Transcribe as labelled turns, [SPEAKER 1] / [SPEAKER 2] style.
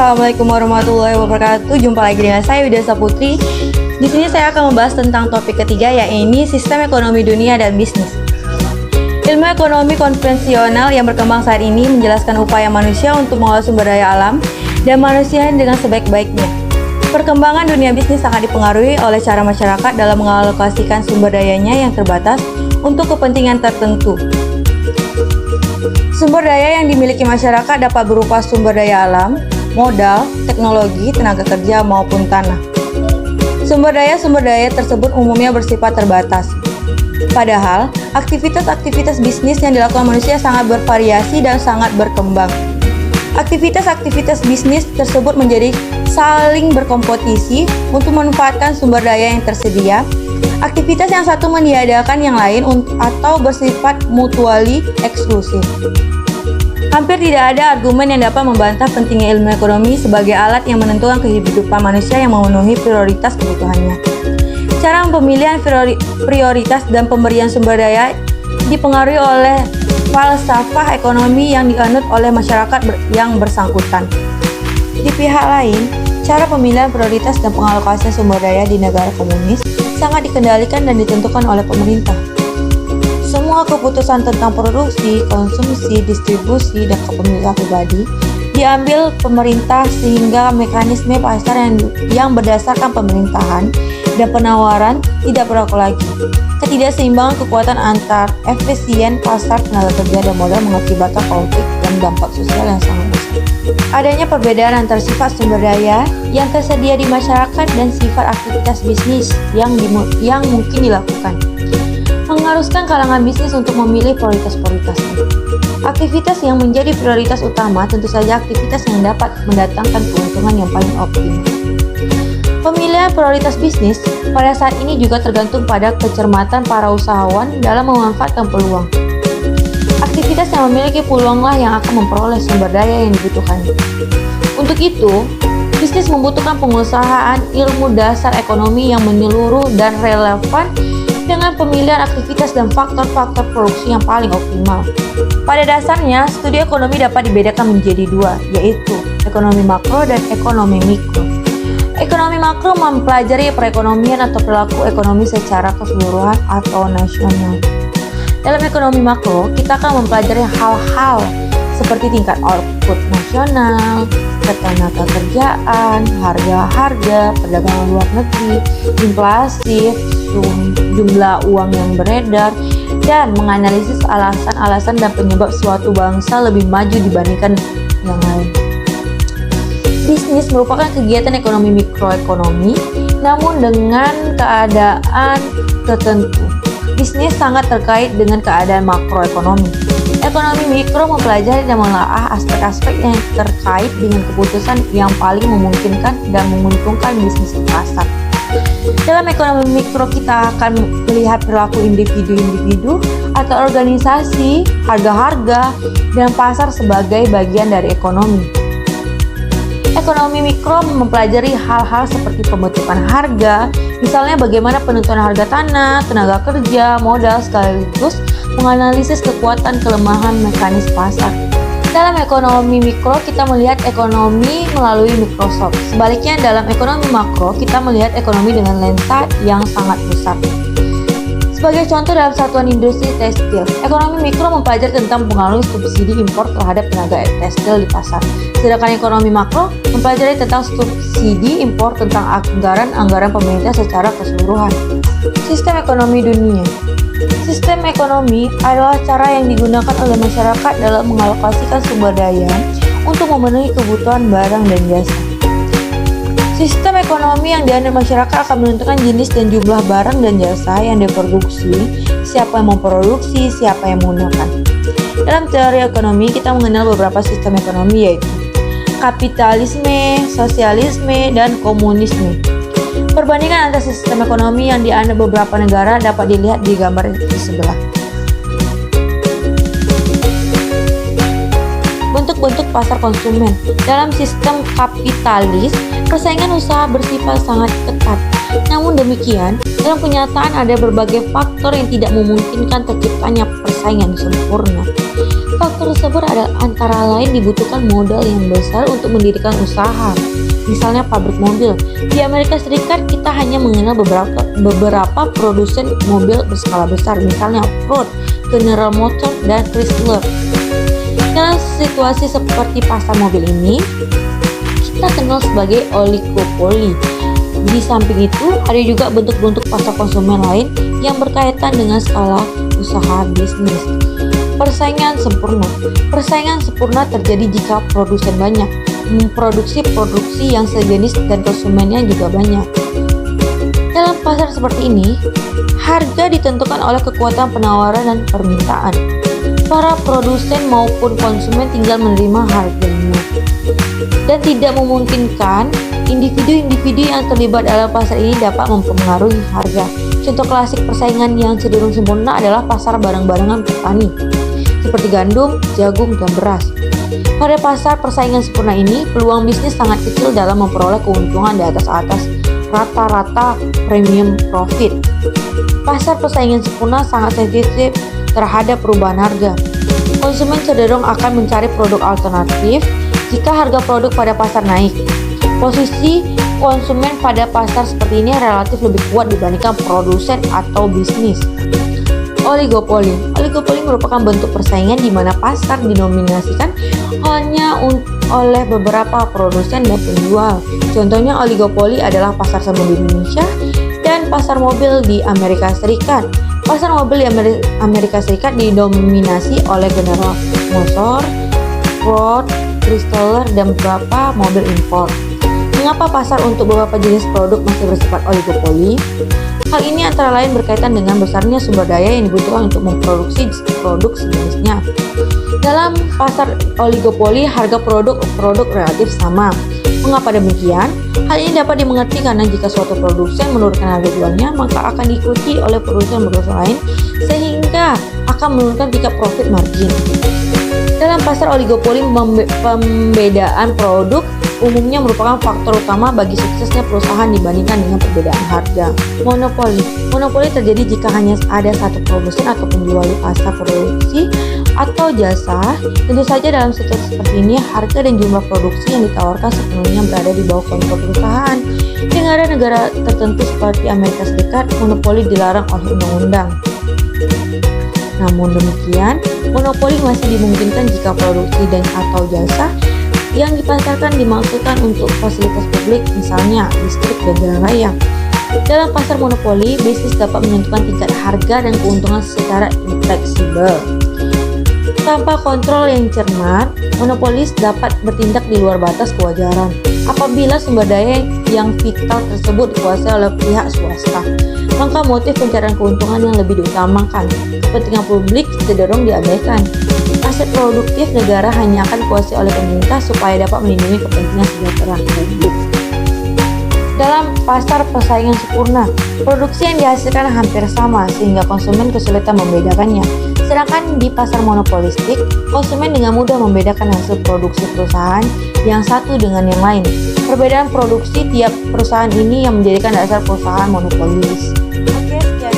[SPEAKER 1] Assalamualaikum warahmatullahi wabarakatuh. Jumpa lagi dengan saya Widya Putri. Di sini saya akan membahas tentang topik ketiga, yaitu sistem ekonomi dunia dan bisnis. Ilmu ekonomi konvensional yang berkembang saat ini menjelaskan upaya manusia untuk mengolah sumber daya alam dan manusia dengan sebaik-baiknya. Perkembangan dunia bisnis sangat dipengaruhi oleh cara masyarakat dalam mengalokasikan sumber dayanya yang terbatas untuk kepentingan tertentu. Sumber daya yang dimiliki masyarakat dapat berupa sumber daya alam, modal, teknologi, tenaga kerja, maupun tanah. Sumber daya tersebut umumnya bersifat terbatas. Padahal, aktivitas-aktivitas bisnis yang dilakukan manusia sangat bervariasi dan sangat berkembang. Aktivitas-aktivitas bisnis tersebut menjadi saling berkompetisi untuk memanfaatkan sumber daya yang tersedia. Aktivitas yang satu meniadakan yang lain atau bersifat mutually eksklusif. Hampir tidak ada argumen yang dapat membantah pentingnya ilmu ekonomi sebagai alat yang menentukan kehidupan manusia yang memenuhi prioritas kebutuhannya. Cara pemilihan prioritas dan pemberian sumber daya dipengaruhi oleh falsafah ekonomi yang dianut oleh masyarakat yang bersangkutan. Di pihak lain, cara pemilihan prioritas dan pengalokasian sumber daya di negara komunis sangat dikendalikan dan ditentukan oleh pemerintah. Semua keputusan tentang produksi, konsumsi, distribusi, dan kepemilikan pribadi diambil pemerintah sehingga mekanisme pasar yang berdasarkan pemerintahan dan penawaran tidak berlaku lagi. Ketidakseimbangan kekuatan antar efisien pasar tenaga kerja dan modal mengakibatkan konflik dan dampak sosial yang sangat besar. Adanya perbedaan antara sifat sumber daya yang tersedia di masyarakat dan sifat aktivitas bisnis yang mungkin dilakukan mengharuskan kalangan bisnis untuk memilih prioritas-prioritasnya. Aktivitas yang menjadi prioritas utama tentu saja aktivitas yang dapat mendatangkan keuntungan yang paling optimal. Pemilihan prioritas bisnis pada saat ini juga tergantung pada kecermatan para usahawan dalam memanfaatkan peluang. Aktivitas yang memiliki peluanglah yang akan memperoleh sumber daya yang dibutuhkan. Untuk itu, bisnis membutuhkan pengusahaan ilmu dasar ekonomi yang menyeluruh dan relevan dengan pemilihan aktivitas dan faktor-faktor produksi yang paling optimal. Pada dasarnya, studi ekonomi dapat dibedakan menjadi dua, yaitu ekonomi makro dan ekonomi mikro. Ekonomi makro mempelajari perekonomian atau perilaku ekonomi secara keseluruhan atau nasional. Dalam ekonomi makro, kita akan mempelajari hal-hal seperti tingkat output nasional, ketenaga kerjaan, harga-harga, perdagangan luar negeri, inflasi, jumlah uang yang beredar, dan menganalisis alasan-alasan dan penyebab suatu bangsa lebih maju dibandingkan yang lain. Bisnis merupakan kegiatan ekonomi mikroekonomi, namun dengan keadaan tertentu. Bisnis sangat terkait dengan keadaan makroekonomi. Ekonomi mikro mempelajari dan menelaah aspek-aspek yang terkait dengan keputusan yang paling memungkinkan dan menguntungkan bisnis pasar. Dalam ekonomi mikro kita akan melihat perilaku individu-individu atau organisasi, harga-harga, dan pasar sebagai bagian dari ekonomi. Ekonomi mikro mempelajari hal-hal seperti pembentukan harga, misalnya bagaimana penentuan harga tanah, tenaga kerja, modal, sekaligus menganalisis kekuatan kelemahan mekanisme pasar. Dalam ekonomi mikro, kita melihat ekonomi melalui mikroskop. Sebaliknya, dalam ekonomi makro, kita melihat ekonomi dengan lensa yang sangat besar. Sebagai contoh dalam satuan industri tekstil, ekonomi mikro mempelajari tentang pengaruh subsidi impor terhadap tenaga tekstil di pasar. Sedangkan ekonomi makro mempelajari tentang subsidi impor tentang anggaran pemerintah secara keseluruhan. Sistem ekonomi dunia. Sistem ekonomi adalah cara yang digunakan oleh masyarakat dalam mengalokasikan sumber daya untuk memenuhi kebutuhan barang dan jasa. Sistem ekonomi yang dianut masyarakat akan menentukan jenis dan jumlah barang dan jasa yang diproduksi, siapa yang memproduksi, siapa yang menggunakan. Dalam teori ekonomi, kita mengenal beberapa sistem ekonomi, yaitu kapitalisme, sosialisme, dan komunisme. Perbandingan antara sistem ekonomi yang dianut beberapa negara dapat dilihat di gambar di sebelah. Bentuk-bentuk pasar konsumen. Dalam sistem kapitalis, persaingan usaha bersifat sangat ketat. Namun demikian, dalam kenyataan ada berbagai faktor yang tidak memungkinkan terciptanya persaingan sempurna. Faktor tersebut adalah antara lain dibutuhkan modal yang besar untuk mendirikan usaha. Misalnya pabrik mobil. Di Amerika Serikat kita hanya mengenal beberapa produsen mobil berskala besar, misalnya Ford, General Motors, dan Chrysler. Dalam situasi seperti pasar mobil ini, kita kenal sebagai oligopoli. Di samping itu, ada juga bentuk-bentuk pasar konsumen lain yang berkaitan dengan skala usaha bisnis. Persaingan sempurna. Persaingan sempurna terjadi jika produsen banyak memproduksi yang sejenis dan konsumennya juga banyak. Dalam pasar seperti ini, harga ditentukan oleh kekuatan penawaran dan permintaan. Para produsen maupun konsumen tinggal menerima harganya, dan tidak memungkinkan individu-individu yang terlibat dalam pasar ini dapat mempengaruhi harga. Contoh klasik persaingan yang cenderung sempurna adalah pasar barang-barangan petani, seperti gandum, jagung, dan beras. Pada pasar persaingan sempurna ini, peluang bisnis sangat kecil dalam memperoleh keuntungan di atas rata-rata premium profit. Pasar persaingan sempurna sangat sensitif terhadap perubahan harga. Konsumen cenderung akan mencari produk alternatif jika harga produk pada pasar naik. Posisi konsumen pada pasar seperti ini relatif lebih kuat dibandingkan produsen atau bisnis. Oligopoli. Oligopoli merupakan bentuk persaingan di mana pasar didominasikan hanya oleh beberapa produsen dan penjual. Contohnya oligopoli adalah pasar sabun di Indonesia dan pasar mobil di Amerika Serikat. Pasar mobil di Amerika Serikat didominasi oleh General Motors, Ford, Chrysler, dan beberapa mobil impor. Mengapa pasar untuk beberapa jenis produk masih bersifat oligopoli? Hal ini antara lain berkaitan dengan besarnya sumber daya yang dibutuhkan untuk memproduksi produk sejenisnya. Dalam pasar oligopoli, harga produk relatif sama. Mengapa demikian? Hal ini dapat dimengerti karena jika suatu produsen menurunkan harga jualnya, maka akan diikuti oleh produsen lain sehingga akan menurunkan tingkat profit margin. Dalam pasar oligopoli, pembedaan produk umumnya merupakan faktor utama bagi suksesnya perusahaan dibandingkan dengan perbedaan harga. Monopoli. Monopoli terjadi jika hanya ada satu produsen atau penjual di pasar produksi atau jasa. Tentu saja dalam situasi seperti ini, harga dan jumlah produksi yang ditawarkan sepenuhnya berada di bawah kontrol perusahaan. Di negara-negara tertentu seperti Amerika Serikat, monopoli dilarang oleh undang-undang. Namun demikian, monopoli masih dimungkinkan jika produksi dan atau jasa yang dipasarkan dimaksudkan untuk fasilitas publik, misalnya listrik dan jalan raya. Dalam pasar monopoli, bisnis dapat menentukan tingkat harga dan keuntungan secara infleksibel. Tanpa kontrol yang cermat, monopolis dapat bertindak di luar batas kewajaran. Apabila sumber daya yang vital tersebut dikuasai oleh pihak swasta, maka motif pencarian keuntungan yang lebih diutamakan. Kepentingan publik cenderung diabaikan. Aset produktif negara hanya akan dikuasai oleh pemerintah supaya dapat melindungi kepentingan sejahtera publik. Dalam pasar persaingan sempurna, produksi yang dihasilkan hampir sama sehingga konsumen kesulitan membedakannya. Sedangkan di pasar monopolistik, konsumen dengan mudah membedakan hasil produksi perusahaan yang satu dengan yang lain. Perbedaan produksi tiap perusahaan ini yang menjadikan dasar perusahaan monopolis. Oke, sekian